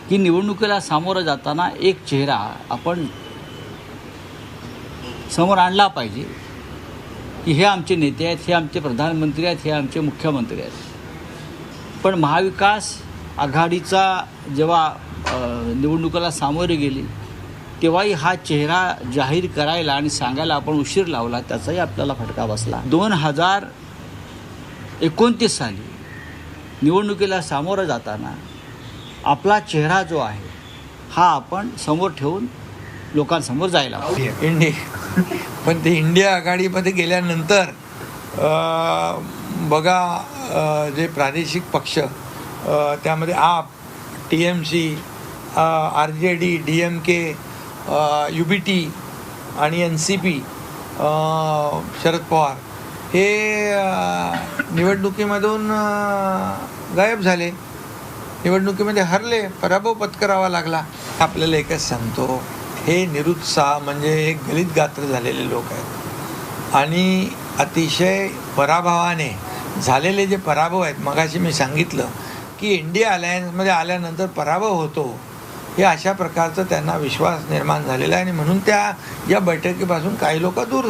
की निवडणुकीला सामोरं जाताना एक चेहरा आपण समोर आणला पाहिजे की हे आमचे नेते आहेत, हे आमचे प्रधानमंत्री आहेत, हे आमचे मुख्यमंत्री आहेत. पण महाविकास आघाडीचा जेव्हा निवडणुकीला सामोरे गेली तेव्हाही हा चेहरा जाहीर करायला आणि सांगायला आपण उशीर लावला, त्याचाही आपल्याला फटका बसला. 2029 साली निवडणुकीला सामोरं जाताना आपला चेहरा जो आहे हा आपण समोर ठेवून लोकांसमोर जायला पण ते इंडिया आघाडीमध्ये गेल्यानंतर बघा जे प्रादेशिक पक्ष त्यामध्ये आप, TMC, RJD, DMK, UBT आणि NCP, शरद पवार हे निवडणुकीमधून गायब झाले, निवडणुकीमध्ये हरले, पराभव पत्करावा लागला. आपल्याला एकच सांगतो, हे निरुत्साह म्हणजे एक गलित गात्र झालेले लोक आहेत आणि अतिशय पराभवाने झालेले जे पराभव आहेत. मगाशी मी सांगितलं की इंडिया अलायन्समध्ये आल्यानंतर पराभव होतो, हे अशा प्रकारचं त्यांना विश्वास निर्माण झालेला आहे आणि म्हणून त्या या बैठकीपासून काही लोक दूर